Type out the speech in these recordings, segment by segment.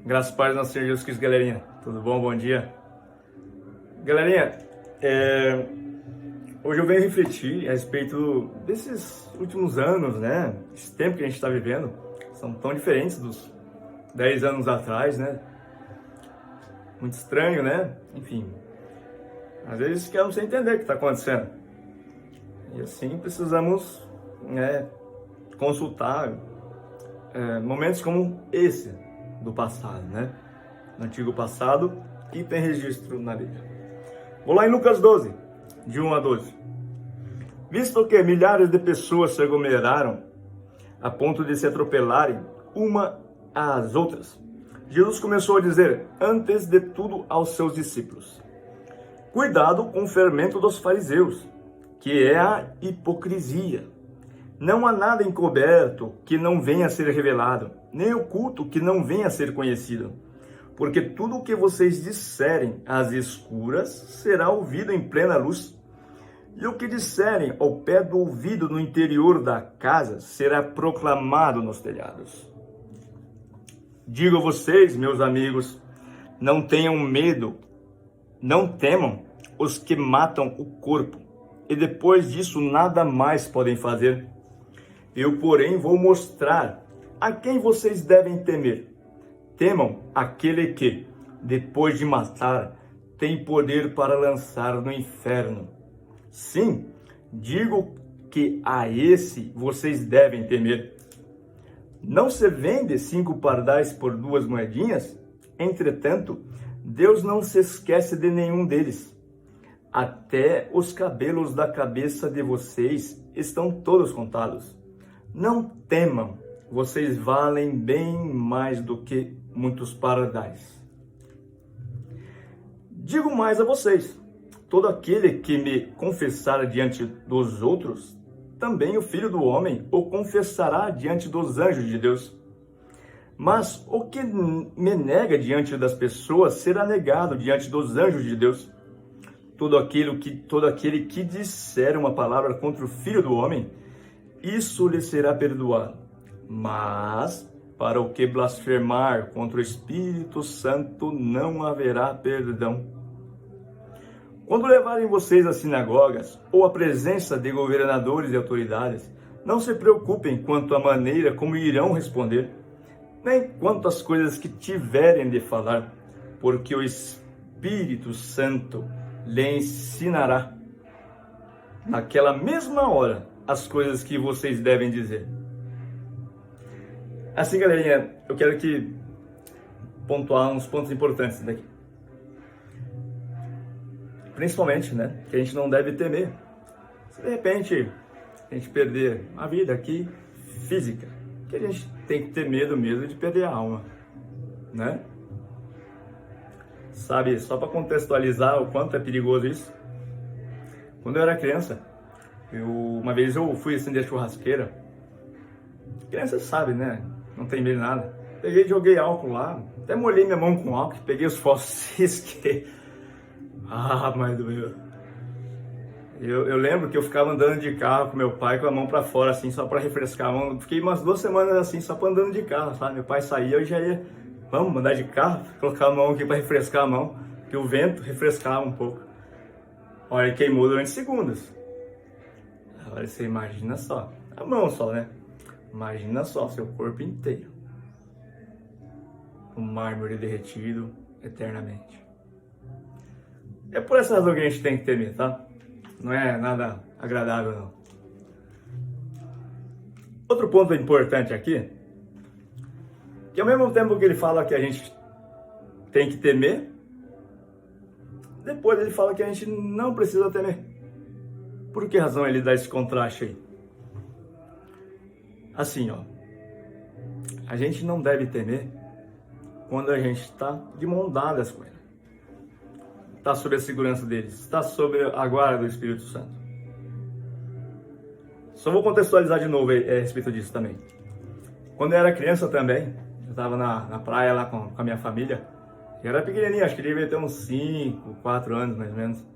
Graças a Deus, nosso Senhor Jesus Cristo, galerinha. Tudo bom? Bom dia. Galerinha, hoje eu venho refletir a respeito desses últimos anos, né? Esse tempo que a gente está vivendo. São tão diferentes dos 10 anos atrás, né? Muito estranho, né? Enfim, às vezes ficamos sem entender o que está acontecendo. E assim precisamos, né, consultar momentos como esse do passado, né? No antigo passado, que tem registro na Bíblia. Vou lá em Lucas 12, de 1 a 12. Visto que milhares de pessoas se aglomeraram a ponto de se atropelarem uma às outras, Jesus começou a dizer, antes de tudo, aos seus discípulos: cuidado com o fermento dos fariseus, que é a hipocrisia. Não há nada encoberto que não venha a ser revelado, nem oculto que não venha a ser conhecido. Porque tudo o que vocês disserem às escuras será ouvido em plena luz. E o que disserem ao pé do ouvido no interior da casa será proclamado nos telhados. Digo a vocês, meus amigos, não tenham medo, não temam os que matam o corpo, e depois disso nada mais podem fazer. Eu, porém, vou mostrar a quem vocês devem temer. Temam aquele que, depois de matar, tem poder para lançar no inferno. Sim, digo que a esse vocês devem temer. Não se vende 5 pardais por 2 moedinhas? Entretanto, Deus não se esquece de nenhum deles. Até os cabelos da cabeça de vocês estão todos contados. Não temam, vocês valem bem mais do que muitos pardais. Digo mais a vocês, todo aquele que me confessar diante dos outros, também o Filho do Homem o confessará diante dos anjos de Deus. Mas o que me nega diante das pessoas será negado diante dos anjos de Deus. Todo aquele que disser uma palavra contra o Filho do Homem, isso lhe será perdoado. Mas para o que blasfemar contra o Espírito Santo não haverá perdão. Quando levarem vocês às sinagogas ou à presença de governadores e autoridades, não se preocupem quanto à maneira como irão responder, nem quanto às coisas que tiverem de falar, porque o Espírito Santo lhe ensinará naquela mesma hora as coisas que vocês devem dizer. Assim, galerinha, eu quero aqui pontuar uns pontos importantes daqui. Principalmente, né, que a gente não deve temer. Se de repente a gente perder a vida aqui, física, que a gente tem que ter medo mesmo de perder a alma, né? Sabe, só para contextualizar o quanto é perigoso isso. Quando eu era criança, uma vez eu fui acender a churrasqueira. Criança sabe, né? Não tem medo de nada. Peguei e joguei álcool lá. Até molhei minha mão com álcool. Peguei os fósforos e risquei. Ah, mas doeu. Eu lembro que eu ficava andando de carro com meu pai com a mão para fora, assim, só para refrescar a mão. Fiquei umas 2 semanas assim, só para andando de carro, sabe? Meu pai saía, eu já ia, vamos andar de carro, colocar a mão aqui para refrescar a mão, que o vento refrescava um pouco. Olha, queimou durante segundos. Agora você imagina só, a mão só, né? Imagina só, seu corpo inteiro. O mármore derretido eternamente. É por essa razão que a gente tem que temer, tá? Não é nada agradável, não. Outro ponto importante aqui, que ao mesmo tempo que ele fala que a gente tem que temer, depois ele fala que a gente não precisa temer. Por que razão ele dá esse contraste aí? Assim, ó, a gente não deve temer quando a gente está de mão dadas com ele. Está sob a segurança deles, está sob a guarda do Espírito Santo. Só vou contextualizar de novo a respeito disso também. Quando eu era criança também, eu estava na praia lá com a minha família. Eu era pequenininho, acho que devia ter uns 5, 4 anos mais ou menos.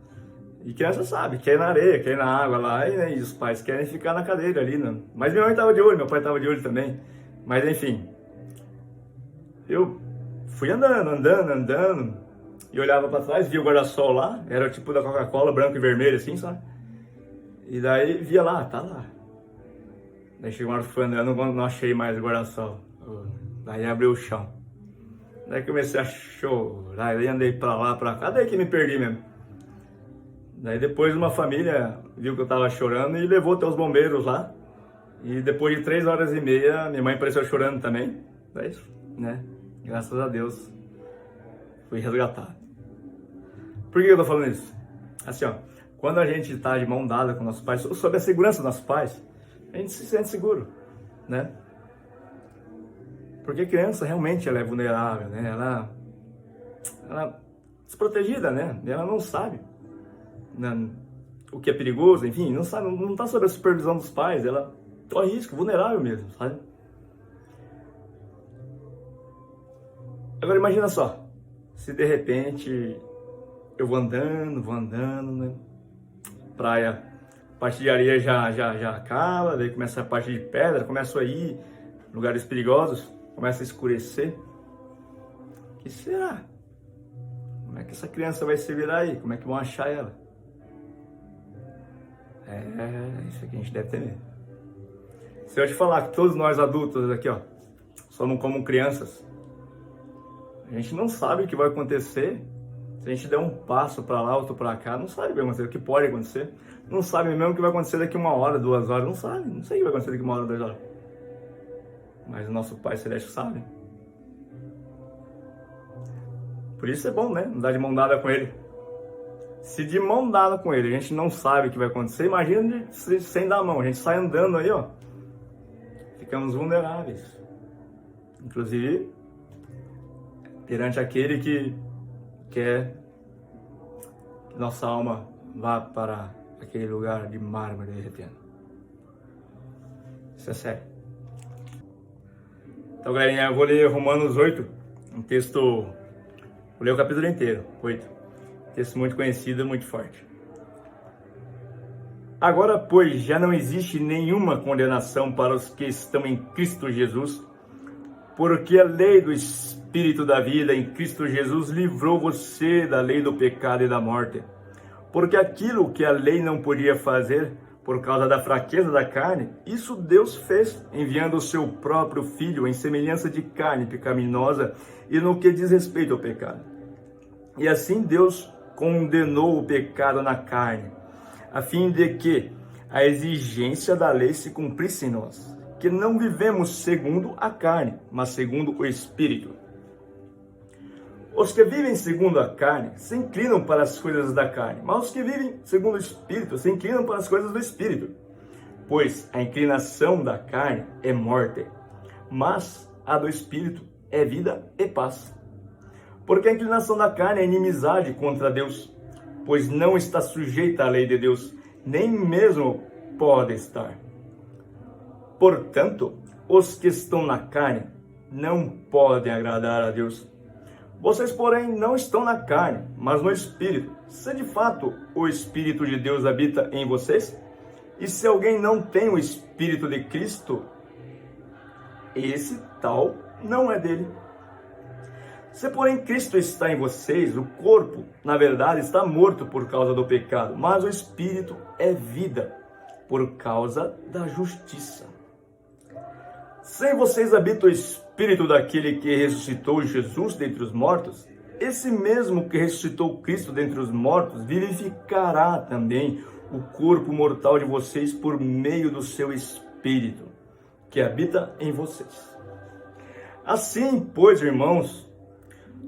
E criança sabe, quer ir na areia, quer ir na água lá, e os pais querem ficar na cadeira ali, né? Mas minha mãe estava de olho, meu pai estava de olho também. Mas enfim, eu fui andando, e olhava para trás, via o guarda-sol lá, era o tipo da Coca-Cola, branco e vermelho assim, sabe? E daí via lá, tá lá. Daí chegou uma hora que fui andando, não achei mais o guarda-sol. Daí abriu o chão. Daí comecei a chorar, daí andei pra lá, pra cá, daí que me perdi mesmo. Daí depois uma família viu que eu tava chorando e levou até os bombeiros lá. E depois de 3 horas e meia, minha mãe apareceu chorando também. Daí, né, graças a Deus, fui resgatado. Por que eu tô falando isso? Assim, ó, quando a gente tá de mão dada com nossos pais, sob a segurança dos nossos pais, a gente se sente seguro, né? Porque a criança realmente ela é vulnerável, né? Ela é desprotegida, né? Ela não sabe, né, o que é perigoso, enfim, não sabe, não tá sob a supervisão dos pais, ela corre risco, vulnerável mesmo, sabe? Agora imagina só, se de repente eu vou andando, né? Praia, parte de areia já acaba, daí começa a parte de pedra, começa a ir lugares perigosos, começa a escurecer. O que será? Como é que essa criança vai se virar aí? Como é que vão achar ela? Isso aqui a gente deve ter medo. Se eu te falar que todos nós adultos aqui, ó, somos como crianças, a gente não sabe o que vai acontecer. Se a gente der um passo para lá, outro para cá, não sabe o que vai acontecer, o que pode acontecer. Não sabe mesmo o que vai acontecer daqui 1 hora, 2 horas, não sabe. Não sei o que vai acontecer daqui 1 hora, 2 horas. Mas o nosso Pai Celeste sabe. Por isso é bom, né? Andar de mão dada com Ele. Se de mão dada com Ele a gente não sabe o que vai acontecer, imagina sem dar a mão. A gente sai andando aí, ó. Ficamos vulneráveis. Inclusive, perante aquele que quer que nossa alma vá para aquele lugar de mármore derretendo. Isso é sério. Então, galerinha, eu vou ler Romanos 8, um texto, vou ler o capítulo inteiro, 8. Texto muito conhecido, muito forte. Agora, pois, já não existe nenhuma condenação para os que estão em Cristo Jesus, porque a lei do Espírito da vida em Cristo Jesus livrou você da lei do pecado e da morte. Porque aquilo que a lei não podia fazer, por causa da fraqueza da carne, isso Deus fez, enviando o seu próprio Filho em semelhança de carne pecaminosa e no que diz respeito ao pecado. E assim Deus condenou o pecado na carne, a fim de que a exigência da lei se cumprisse em nós, que não vivemos segundo a carne, mas segundo o Espírito. Os que vivem segundo a carne se inclinam para as coisas da carne, mas os que vivem segundo o Espírito se inclinam para as coisas do Espírito. Pois a inclinação da carne é morte, mas a do Espírito é vida e paz. Porque a inclinação da carne é inimizade contra Deus, pois não está sujeita à lei de Deus, nem mesmo pode estar. Portanto, os que estão na carne não podem agradar a Deus. Vocês, porém, não estão na carne, mas no Espírito, se de fato o Espírito de Deus habita em vocês. E se alguém não tem o Espírito de Cristo, esse tal não é dele. Se, porém, Cristo está em vocês, o corpo, na verdade, está morto por causa do pecado, mas o Espírito é vida por causa da justiça. Se em vocês habita o Espírito daquele que ressuscitou Jesus dentre os mortos, esse mesmo que ressuscitou Cristo dentre os mortos vivificará também o corpo mortal de vocês por meio do seu Espírito, que habita em vocês. Assim, pois, irmãos,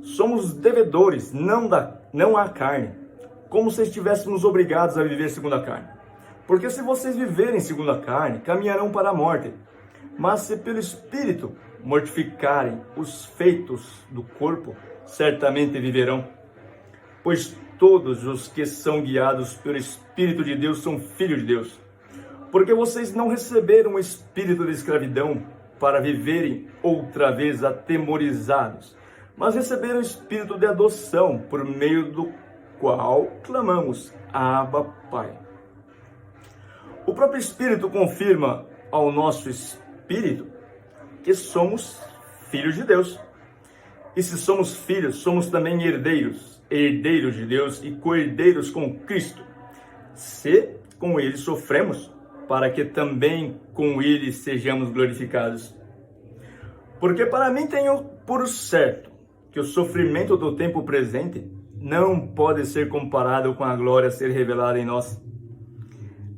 somos devedores, não à carne, como se estivéssemos obrigados a viver segundo a carne. Porque se vocês viverem segundo a carne, caminharão para a morte. Mas se pelo Espírito mortificarem os feitos do corpo, certamente viverão. Pois todos os que são guiados pelo Espírito de Deus são filhos de Deus. Porque vocês não receberam o espírito de escravidão para viverem outra vez atemorizados, mas receberam o espírito de adoção, por meio do qual clamamos, Abba, Pai. O próprio Espírito confirma ao nosso espírito que somos filhos de Deus. E se somos filhos, somos também herdeiros, herdeiros de Deus e co-herdeiros com Cristo. Se com ele sofremos, para que também com ele sejamos glorificados. Porque para mim tenho por certo que o sofrimento do tempo presente não pode ser comparado com a glória a ser revelada em nós.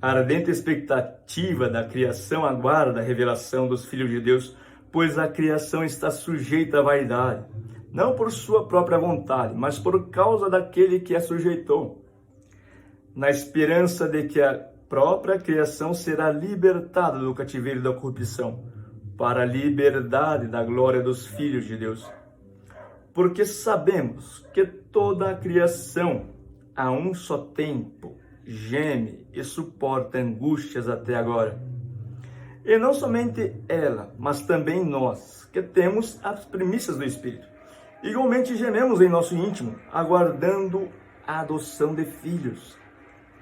A ardente expectativa da criação aguarda a revelação dos filhos de Deus, pois a criação está sujeita à vaidade, não por sua própria vontade, mas por causa daquele que a sujeitou, na esperança de que a própria criação será libertada do cativeiro da corrupção, para a liberdade da glória dos filhos de Deus. Porque sabemos que toda a criação, a um só tempo, geme e suporta angústias até agora. E não somente ela, mas também nós, que temos as primícias do Espírito. Igualmente gememos em nosso íntimo, aguardando a adoção de filhos,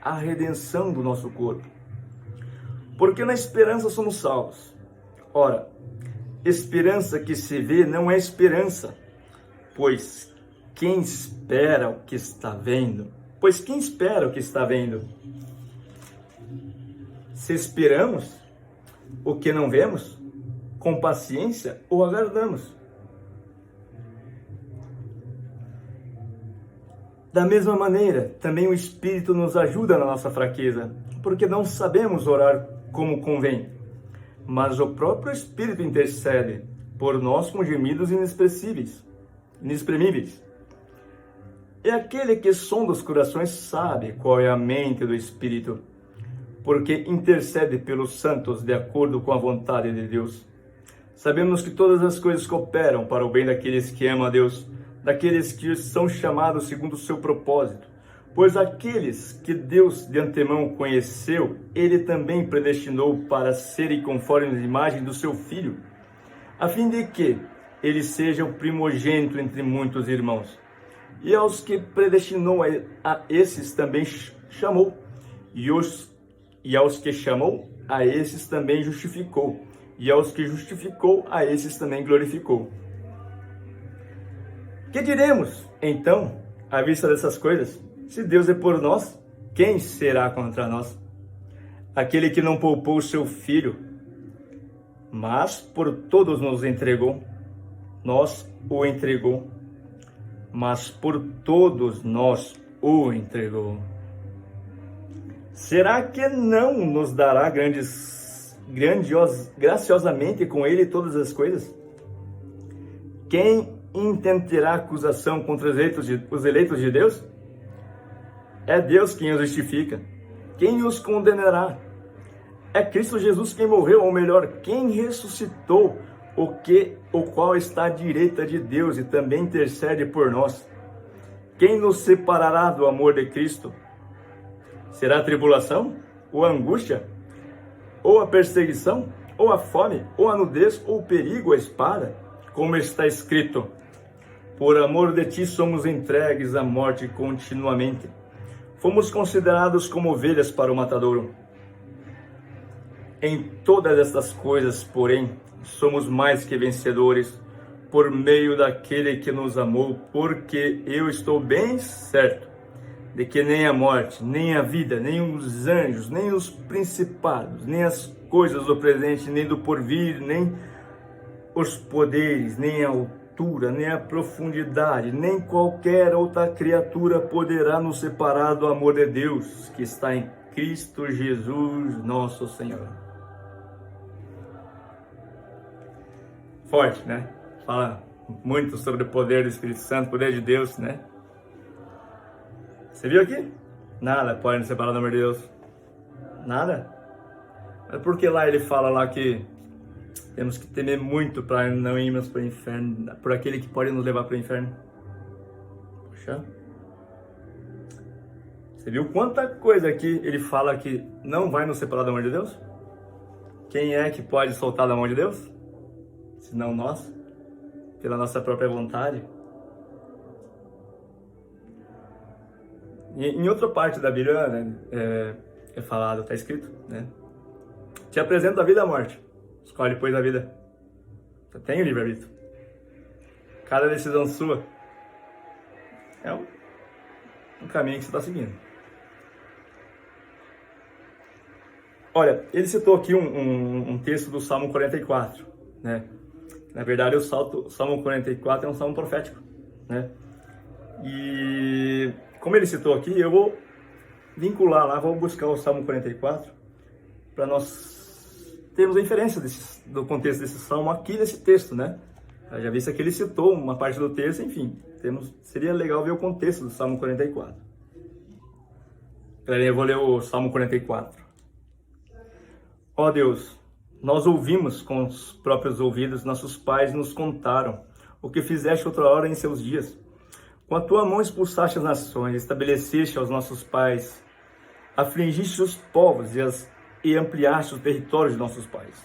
a redenção do nosso corpo. Porque na esperança somos salvos. Ora, esperança que se vê não é esperança, pois quem espera o que está vendo? Se esperamos o que não vemos, com paciência o aguardamos. Da mesma maneira, também o Espírito nos ajuda na nossa fraqueza, porque não sabemos orar como convém, mas o próprio Espírito intercede por nós com gemidos inexprimíveis. E aquele que sonda os corações sabe qual é a mente do Espírito, porque intercede pelos santos de acordo com a vontade de Deus. Sabemos que todas as coisas cooperam para o bem daqueles que amam a Deus, daqueles que são chamados segundo o seu propósito. Pois aqueles que Deus de antemão conheceu, Ele também predestinou para serem conforme a imagem do seu Filho, a fim de que Ele seja o primogênito entre muitos irmãos. E aos que predestinou a esses também chamou, e aos que chamou, a esses também justificou, e aos que justificou, a esses também glorificou. Que diremos, então, à vista dessas coisas? Se Deus é por nós, quem será contra nós? Aquele que não poupou o seu Filho, mas por todos nos entregou, mas por todos nós o entregou. Será que não nos dará graciosamente com ele todas as coisas? Quem intentará acusação contra os eleitos de Deus? É Deus quem os justifica. Quem os condenará? É Cristo Jesus quem morreu, ou melhor, quem ressuscitou, o qual está à direita de Deus e também intercede por nós. Quem nos separará do amor de Cristo? Será a tribulação? Ou a angústia? Ou a perseguição? Ou a fome? Ou a nudez? Ou o perigo, a espada? Como está escrito: por amor de ti somos entregues à morte continuamente. Fomos considerados como ovelhas para o matadouro. Em todas estas coisas, porém, somos mais que vencedores por meio daquele que nos amou, porque eu estou bem certo de que nem a morte, nem a vida, nem os anjos, nem os principados, nem as coisas do presente, nem do porvir, nem os poderes, nem a altura, nem a profundidade, nem qualquer outra criatura poderá nos separar do amor de Deus que está em Cristo Jesus, nosso Senhor. Forte, né? Fala muito sobre o poder do Espírito Santo, poder de Deus, né? Você viu aqui? Nada pode nos separar do amor de Deus. Nada. Mas por que lá ele fala lá que temos que temer muito para não irmos para o inferno, por aquele que pode nos levar para o inferno? Poxa. Você viu quanta coisa aqui ele fala que não vai nos separar do amor de Deus? Quem é que pode soltar da mão de Deus? Senão nós, pela nossa própria vontade. Em outra parte da Bíblia, né, é falado, está escrito, né? Te apresento a vida e a morte. Escolhe, pois, a vida. Você tem o livre-arbítrio. Cada decisão sua é um caminho que você está seguindo. Olha, ele citou aqui um texto do Salmo 44, né? Na verdade, o Salmo 44 é um salmo profético, né? E como ele citou aqui, eu vou vincular lá, vou buscar o Salmo 44 para nós termos a inferência do contexto desse salmo aqui nesse texto, né? Eu já vi que ele citou uma parte do texto, enfim, seria legal ver o contexto do Salmo 44. Eu vou ler o Salmo 44. Ó Deus, nós ouvimos com os próprios ouvidos, nossos pais nos contaram o que fizeste outra hora em seus dias. Com a tua mão expulsaste as nações, estabeleceste aos nossos pais, afligiste os povos e ampliaste o território de nossos pais.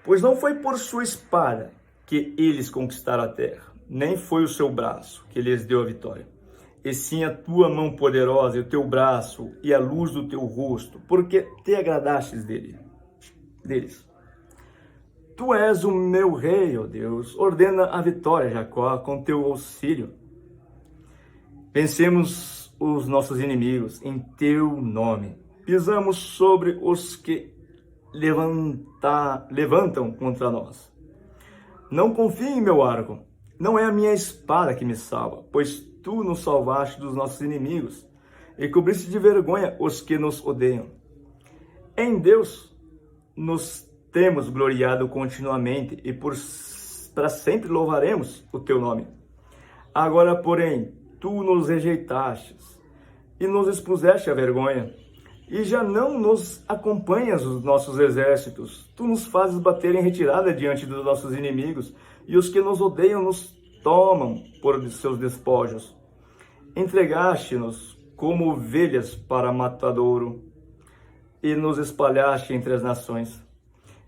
Pois não foi por sua espada que eles conquistaram a terra, nem foi o seu braço que lhes deu a vitória, e sim a tua mão poderosa e o teu braço e a luz do teu rosto, porque te agradastes deles. Tu és o meu rei, ó Deus, ordena a vitória, Jacó, com teu auxílio. Vencemos os nossos inimigos em teu nome. Pisamos sobre os que levantam contra nós. Não confie em meu arco, não é a minha espada que me salva, pois tu nos salvaste dos nossos inimigos e cobriste de vergonha os que nos odeiam. Em Deus nos temos gloriado continuamente e para sempre louvaremos o teu nome. Agora, porém, tu nos rejeitastes e nos expuseste à vergonha, e já não nos acompanhas os nossos exércitos. Tu nos fazes bater em retirada diante dos nossos inimigos, e os que nos odeiam nos tomam por seus despojos. Entregaste-nos como ovelhas para matadouro, e nos espalhaste entre as nações.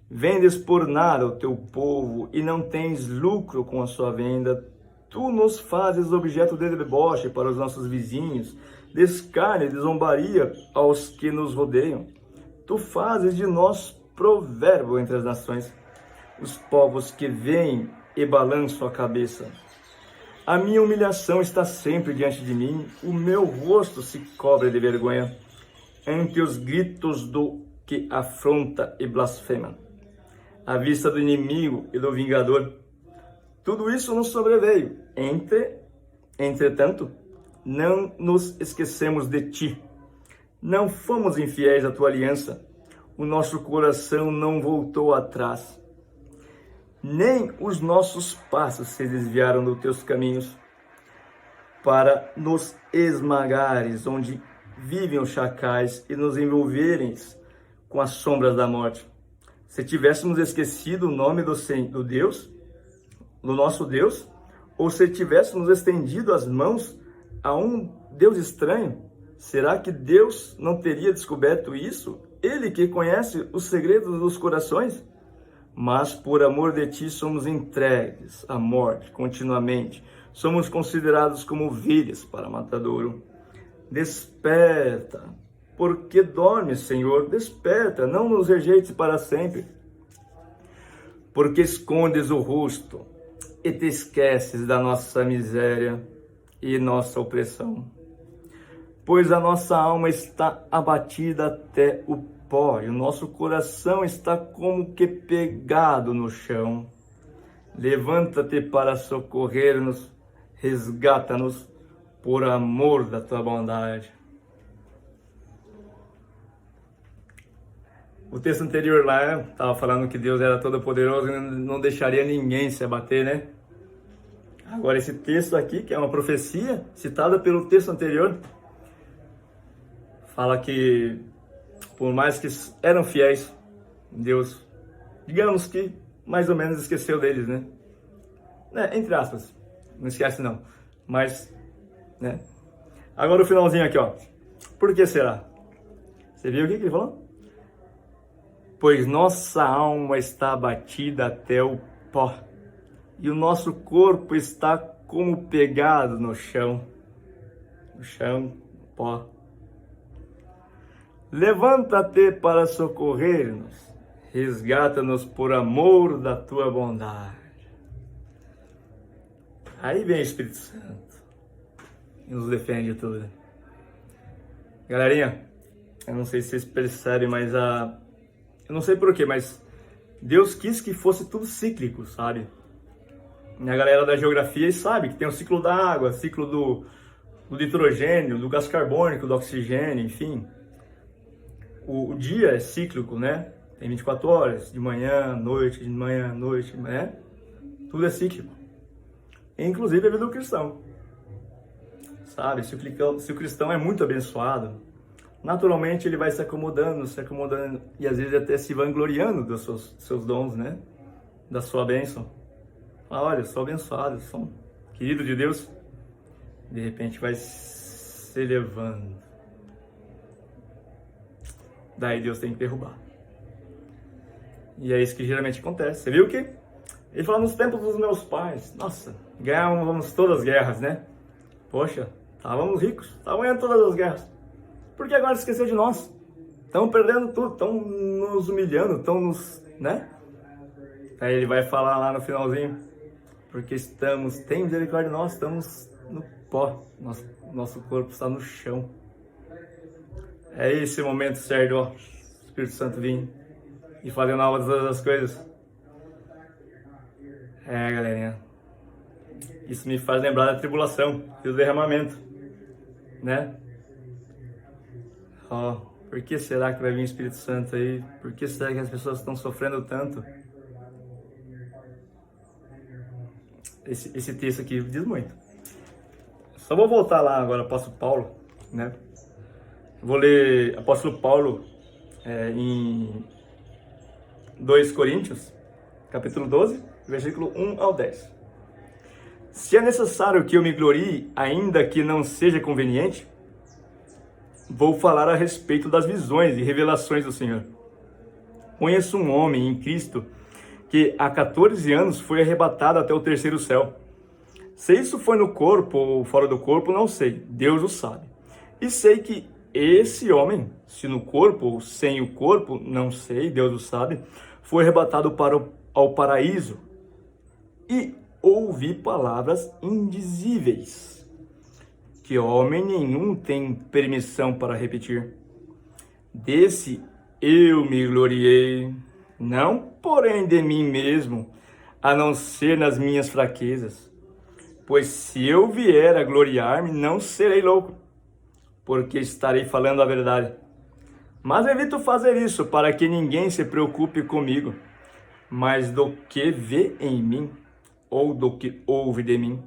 Vendes por nada o teu povo, e não tens lucro com a sua venda. Tu nos fazes objeto de deboche para os nossos vizinhos, de escárnio e de zombaria aos que nos rodeiam. Tu fazes de nós provérbio entre as nações, os povos que veem e balançam a cabeça. A minha humilhação está sempre diante de mim, o meu rosto se cobre de vergonha, ante os gritos do que afronta e blasfema, à vista do inimigo e do vingador. Tudo isso nos sobreveio. Entretanto, não nos esquecemos de ti. Não fomos infiéis à tua aliança. O nosso coração não voltou atrás. Nem os nossos passos se desviaram dos teus caminhos, para nos esmagares onde vivem os chacais e nos envolveres com as sombras da morte. Se tivéssemos esquecido o nome do Deus, do nosso Deus, ou se tivéssemos estendido as mãos a um Deus estranho, será que Deus não teria descoberto isso? Ele que conhece os segredos dos corações? Mas por amor de ti somos entregues à morte continuamente. Somos considerados como ovelhas para matadouro. Desperta, porque dormes, Senhor. Desperta, não nos rejeites para sempre. Porque escondes o rosto e te esqueces da nossa miséria e nossa opressão. Pois a nossa alma está abatida até o pó, e o nosso coração está como que pegado no chão. Levanta-te para socorrer-nos, resgata-nos por amor da tua bondade. O texto anterior lá estava falando que Deus era todo poderoso e não deixaria ninguém se abater, né? Agora esse texto aqui, que é uma profecia citada pelo texto anterior, fala que por mais que eram fiéis, Deus, digamos que mais ou menos esqueceu deles, né? Entre aspas, não esquece não, mas, né? Agora o finalzinho aqui, ó. Por que será? Você viu o que ele falou? Pois nossa alma está abatida até o pó, e o nosso corpo está como pegado no chão, pó. Levanta-te para socorrer-nos, resgata-nos por amor da tua bondade. Aí vem o Espírito Santo e nos defende de tudo. Galerinha, eu não sei se vocês percebem, mas eu não sei porquê, mas Deus quis que fosse tudo cíclico, sabe? E a galera da geografia sabe que tem o ciclo da água, ciclo do nitrogênio, do gás carbônico, do oxigênio, enfim. O dia é cíclico, né? Tem 24 horas, de manhã, noite, né? Tudo é cíclico. Inclusive a vida do cristão. Sabe? Se o cristão é muito abençoado, naturalmente ele vai se acomodando, e às vezes até se vangloriando dos seus dons, né? Da sua bênção. Olha, eu sou abençoado, sou um querido de Deus. De repente vai se elevando. Daí Deus tem que derrubar. E é isso que geralmente acontece. Você viu que ele falou nos tempos dos meus pais. Nossa, ganhávamos todas as guerras, né? Poxa, estávamos ricos, estávamos ganhando todas as guerras. Por que agora esqueceu de nós? Estão perdendo tudo, estão nos humilhando, estão nos, né? Aí ele vai falar lá no finalzinho, porque tem misericórdia de nós, estamos no pó, nosso corpo está no chão. É esse o momento certo, ó, o Espírito Santo vir e fazer novas todas as coisas. Galerinha, isso me faz lembrar da tribulação e do derramamento, né? Ó, por que será que vai vir o Espírito Santo aí? Por que será que as pessoas estão sofrendo tanto? Esse texto aqui diz muito. Só vou voltar lá agora, apóstolo Paulo, né? Vou ler apóstolo Paulo em 2 Coríntios, capítulo 12, versículo 1 ao 10. Se é necessário que eu me glorie, ainda que não seja conveniente, vou falar a respeito das visões e revelações do Senhor. Conheço um homem em Cristo que há 14 anos foi arrebatado até o terceiro céu. Se isso foi no corpo ou fora do corpo, não sei, Deus o sabe. E sei que esse homem, se no corpo ou sem o corpo, não sei, Deus o sabe, foi arrebatado ao paraíso. E ouvi palavras indizíveis, que homem nenhum tem permissão para repetir. Desse eu me gloriei, não porém de mim mesmo, a não ser nas minhas fraquezas. Pois se eu vier a gloriar-me, não serei louco, porque estarei falando a verdade. Mas evito fazer isso para que ninguém se preocupe comigo, mas do que vê em mim, ou do que ouve de mim.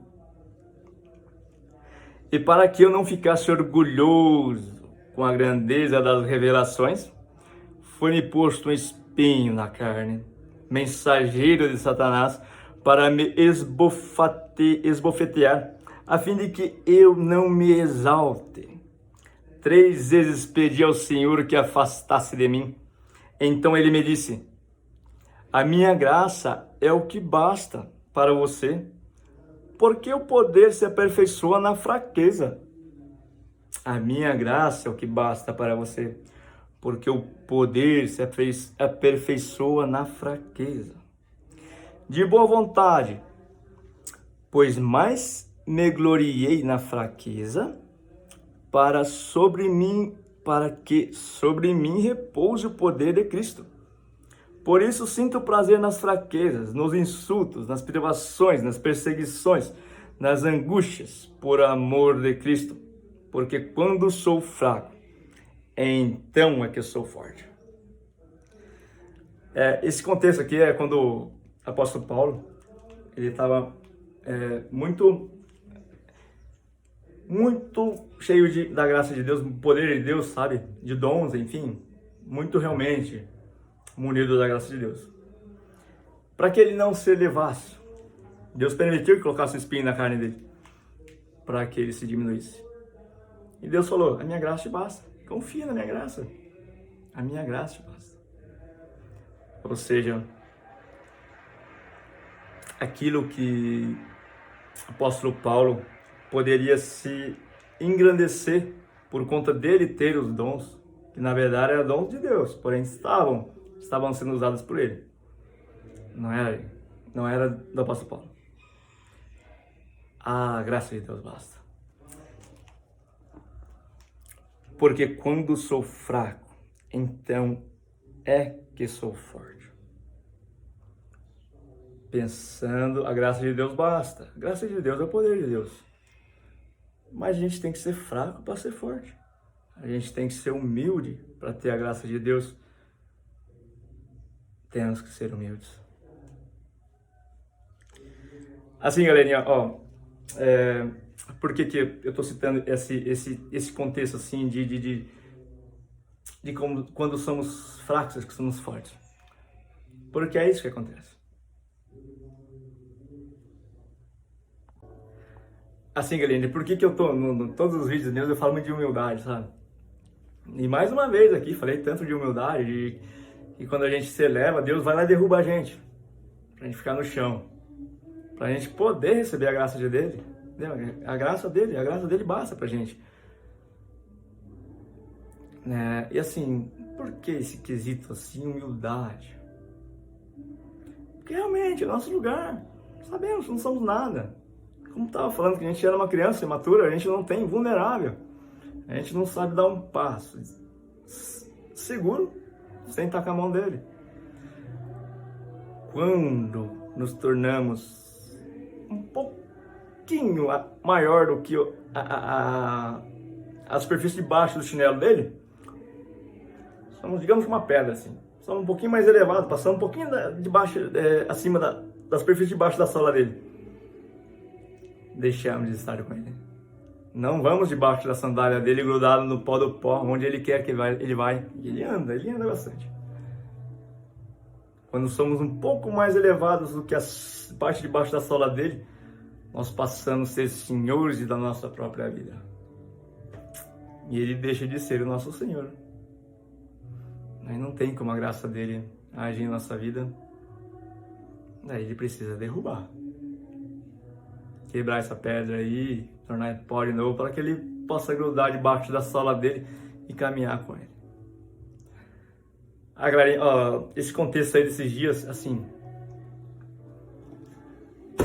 E para que eu não ficasse orgulhoso com a grandeza das revelações, foi-me posto um espinho na carne, mensageiro de Satanás, para me esbofetear, a fim de que eu não me exalte. 3 vezes pedi ao Senhor que afastasse de mim. Então ele me disse: a minha graça é o que basta para você, porque o poder se aperfeiçoa na fraqueza. A minha graça é o que basta para você, porque o poder se aperfeiçoa na fraqueza. De boa vontade, pois mais me gloriei na fraqueza, para que sobre mim repouse o poder de Cristo. Por isso sinto prazer nas fraquezas, nos insultos, nas privações, nas perseguições, nas angústias, por amor de Cristo. Porque quando sou fraco, então é que eu sou forte. Esse contexto aqui é quando o apóstolo Paulo, ele estava muito cheio da graça de Deus, do poder de Deus, sabe? De dons, enfim, muito realmente munido da graça de Deus. Para que ele não se elevasse, Deus permitiu que colocasse um espinho na carne dele, para que ele se diminuísse. E Deus falou: a minha graça te basta, confia na minha graça, a minha graça te basta. Ou seja, aquilo que o apóstolo Paulo poderia se engrandecer por conta dele ter os dons, que na verdade eram dons de Deus, porém estavam sendo usados por ele. Não era do apóstolo Paulo. A graça de Deus basta. Porque quando sou fraco, então é que sou forte. Pensando, a graça de Deus basta. A graça de Deus é o poder de Deus. Mas a gente tem que ser fraco para ser forte. A gente tem que ser humilde para ter a graça de Deus. Temos que ser humildes. Assim, galerinha, ó, por que eu tô citando esse contexto assim de como, quando somos fracos, é que somos fortes? Porque é isso que acontece. Assim, galerinha, por que eu tô, todos os vídeos meus eu falo muito de humildade, sabe? E mais uma vez aqui, falei tanto de humildade, e quando a gente se eleva, Deus vai lá e derruba a gente, pra gente ficar no chão, pra gente poder receber a graça dele. A graça dele basta pra gente. E assim, por que esse quesito assim, humildade? Porque realmente é nosso lugar. Sabemos, não somos nada. Como estava falando que a gente era uma criança imatura, a gente não tem, vulnerável. A gente não sabe dar um passo seguro sem estar com a mão dele. Quando nos tornamos um pouquinho maior do que a superfície de baixo do chinelo dele, somos, digamos, uma pedra assim. Somos um pouquinho mais elevados, passamos um pouquinho acima da superfície de baixo da sola dele. Deixamos de estar com ele. Não vamos debaixo da sandália dele, grudado no pó do pó, onde ele quer que ele vai. E ele anda bastante. Quando somos um pouco mais elevados do que a parte de baixo da sola dele, nós passamos a ser senhores da nossa própria vida. E ele deixa de ser o nosso Senhor. Aí não tem como a graça dele agir em nossa vida. Daí ele precisa derrubar. Quebrar essa pedra aí, tornar pó de novo, para que ele possa grudar debaixo da sola dele e caminhar com ele. Galerinha, esse contexto aí desses dias, assim,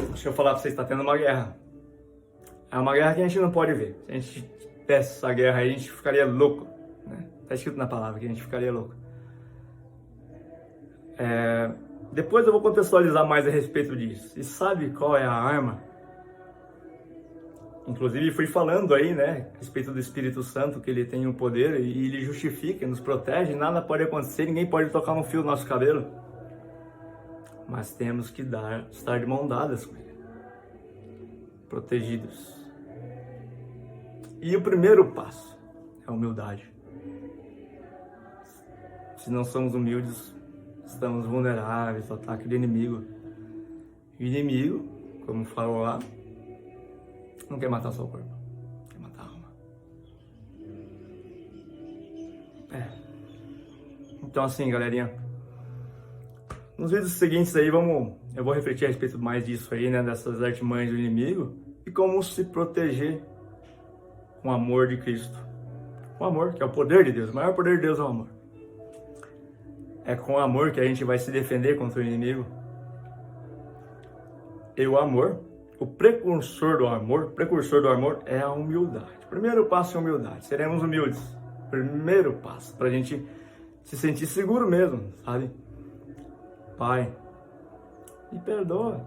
deixa eu falar para vocês, está tendo uma guerra. É uma guerra que a gente não pode ver. Se a gente tivesse essa guerra aí, a gente ficaria louco, né? Tá escrito na palavra que a gente ficaria louco. Depois eu vou contextualizar mais a respeito disso. E sabe qual é a arma? Inclusive fui falando aí, né, a respeito do Espírito Santo, que ele tem o poder e ele justifica, nos protege, nada pode acontecer, ninguém pode tocar um fio do nosso cabelo. Mas temos que estar de mão dadas com ele, protegidos. E o primeiro passo é a humildade. Se não somos humildes, estamos vulneráveis ao ataque do inimigo. O inimigo, como falou lá, não quer matar só o corpo, quer matar a alma. Então assim, galerinha, nos vídeos seguintes aí eu vou refletir a respeito mais disso aí, né, dessas artimanhas do inimigo e como se proteger com o amor de Cristo. O amor, que é o poder de Deus, o maior poder de Deus é o amor. É com o amor que a gente vai se defender contra o inimigo. E o amor, o precursor do amor é a humildade. Primeiro passo é a humildade. Seremos humildes. Primeiro passo, para a gente se sentir seguro mesmo, sabe? Pai, me perdoa.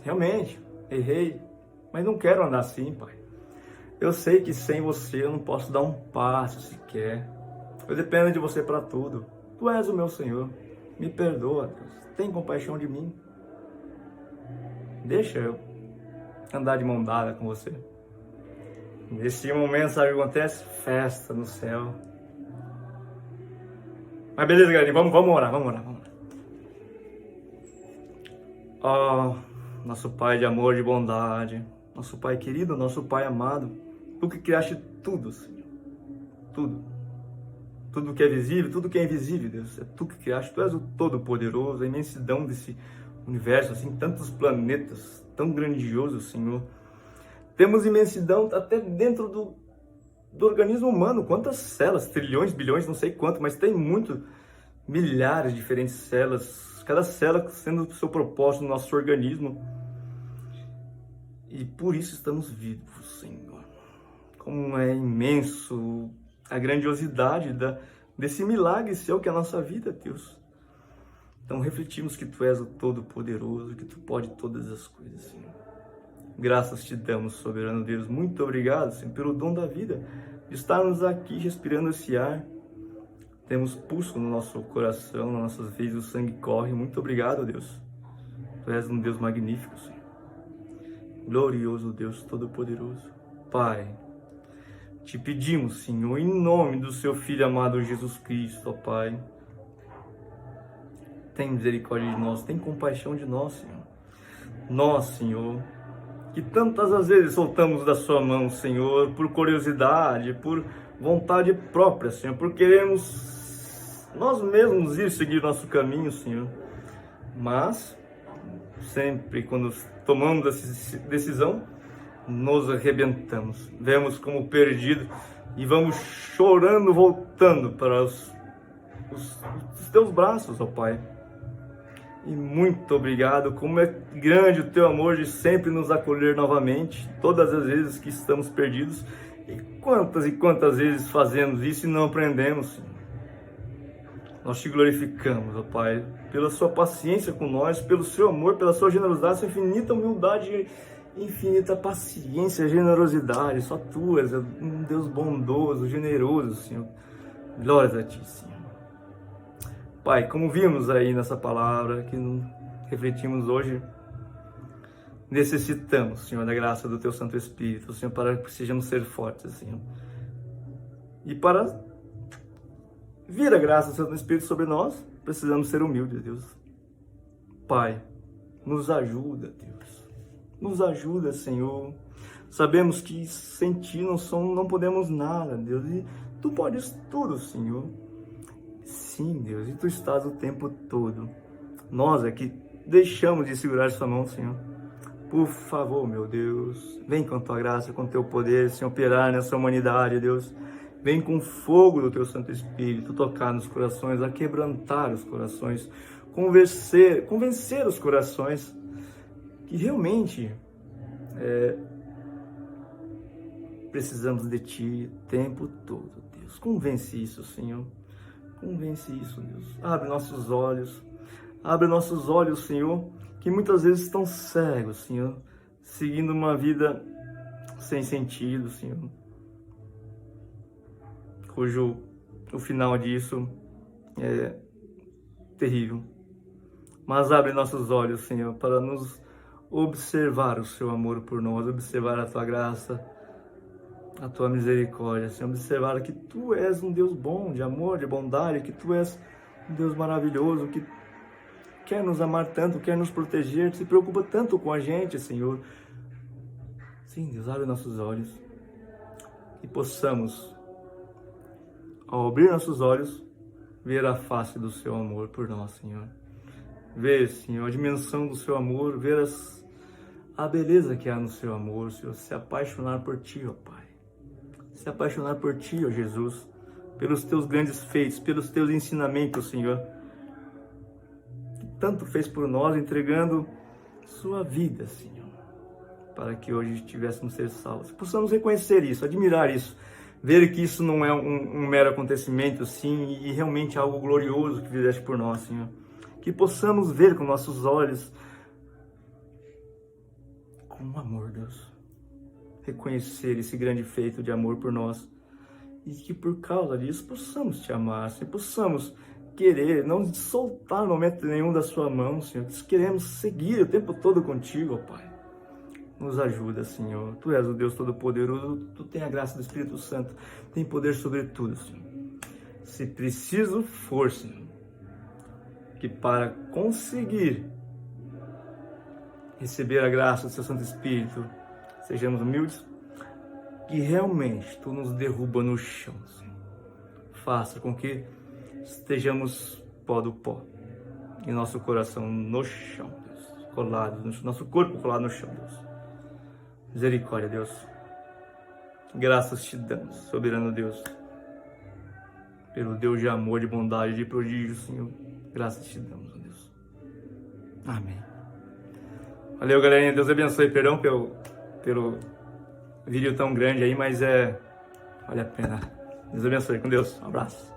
Realmente, errei, mas não quero andar assim, Pai. Eu sei que sem você eu não posso dar um passo sequer. Eu dependo de você para tudo. Tu és o meu Senhor. Me perdoa, Deus. Tem compaixão de mim. Deixa eu andar de mão dada com você. Nesse momento, sabe o que acontece? Festa no céu. Mas beleza, galerinha, vamos orar. Nosso Pai de amor, de bondade, nosso Pai querido, nosso Pai amado, Tu que criaste tudo, Senhor. Tudo que é visível, tudo que é invisível, Deus. É Tu que criaste, Tu és o Todo-Poderoso, a imensidão desse universo, assim, tantos planetas, tão grandioso, Senhor. Temos imensidão até dentro do organismo humano. Quantas células? Trilhões, bilhões, não sei quanto, mas tem milhares de diferentes células, cada célula sendo o seu propósito no nosso organismo. E por isso estamos vivos, Senhor. Como é imenso a grandiosidade desse milagre seu que é a nossa vida, Deus. Então refletimos que Tu és o Todo-Poderoso, que Tu pode todas as coisas, Senhor. Graças te damos, soberano Deus. Muito obrigado, Senhor, pelo dom da vida, de estarmos aqui respirando esse ar. Temos pulso no nosso coração, nas nossas veias, o sangue corre. Muito obrigado, Deus. Tu és um Deus magnífico, Senhor. Glorioso Deus Todo-Poderoso. Pai, te pedimos, Senhor, em nome do Seu Filho amado Jesus Cristo, ó Pai, tem misericórdia de nós, tem compaixão de nós, Senhor. Nós, Senhor, que tantas as vezes soltamos da Sua mão, Senhor, por curiosidade, por vontade própria, Senhor, por queremos nós mesmos ir seguir nosso caminho, Senhor. Mas, sempre quando tomamos essa decisão, nos arrebentamos, vemos como perdido e vamos chorando, voltando para os Teus braços, ó Pai. E muito obrigado, como é grande o Teu amor de sempre nos acolher novamente, todas as vezes que estamos perdidos. E quantas vezes fazemos isso e não aprendemos, Senhor. Nós Te glorificamos, ó Pai, pela Sua paciência com nós, pelo Seu amor, pela Sua generosidade, Sua infinita humildade, infinita paciência, generosidade. Só Tu és um Deus bondoso, generoso, Senhor. Glórias a Ti, Senhor. Pai, como vimos aí nessa palavra que refletimos hoje, necessitamos, Senhor, da graça do Teu Santo Espírito, Senhor, para que sejamos ser fortes, Senhor. E para vir a graça do Santo Espírito sobre nós, precisamos ser humildes, Deus. Pai, nos ajuda, Deus. Nos ajuda, Senhor. Sabemos que sem Ti não podemos nada, Deus. E Tu podes tudo, Senhor. Sim, Deus, e Tu estás o tempo todo. Nós aqui deixamos de segurar Sua mão, Senhor. Por favor, meu Deus, vem com Tua graça, com Teu poder, Senhor, operar nessa humanidade, Deus. Vem com o fogo do Teu Santo Espírito, tocar nos corações, a quebrantar os corações, convencer os corações que realmente precisamos de Ti o tempo todo, Deus. Convence isso, Senhor. Convence isso, Deus. Abre nossos olhos, Senhor, que muitas vezes estão cegos, Senhor, seguindo uma vida sem sentido, Senhor, cujo o final disso é terrível. Mas abre nossos olhos, Senhor, para nos observar o Seu amor por nós, observar a Tua graça, a Tua misericórdia, Senhor, observar que Tu és um Deus bom, de amor, de bondade, que Tu és um Deus maravilhoso, que quer nos amar tanto, quer nos proteger, se preocupa tanto com a gente, Senhor. Sim, Deus, abre nossos olhos e possamos, ao abrir nossos olhos, ver a face do Seu amor por nós, Senhor. Ver, Senhor, a dimensão do Seu amor, ver a beleza que há no Seu amor, Senhor, se apaixonar por Ti, ó Pai. Se apaixonar por Ti, ó Jesus, pelos Teus grandes feitos, pelos Teus ensinamentos, Senhor, que tanto fez por nós, entregando Sua vida, Senhor, para que hoje tivéssemos ser salvos. Possamos reconhecer isso, admirar isso, ver que isso não é um mero acontecimento, sim, e realmente algo glorioso que fizeste por nós, Senhor. Que possamos ver com nossos olhos, com amor, Deus, reconhecer esse grande feito de amor por nós, e que por causa disso possamos Te amar, Senhor, possamos querer, não soltar no momento nenhum da Sua mão, Senhor, que queremos seguir o tempo todo contigo, ó Pai. Nos ajuda, Senhor, Tu és o Deus Todo-Poderoso, Tu tem a graça do Espírito Santo, tem poder sobre tudo, Senhor. Se preciso for, Senhor, que para conseguir receber a graça do Seu Santo Espírito, sejamos humildes, que realmente Tu nos derruba no chão, Senhor. Faça com que estejamos pó do pó, e nosso coração no chão, Deus, colado, nosso corpo colado no chão, Deus. Misericórdia, Deus. Graças Te damos, soberano Deus, pelo Deus de amor, de bondade, de prodígio, Senhor. Graças Te damos, ó Deus. Amém. Valeu, galerinha. Deus abençoe. Perdão pelo pelo vídeo tão grande aí, mas vale a pena. Deus abençoe, com Deus, um abraço.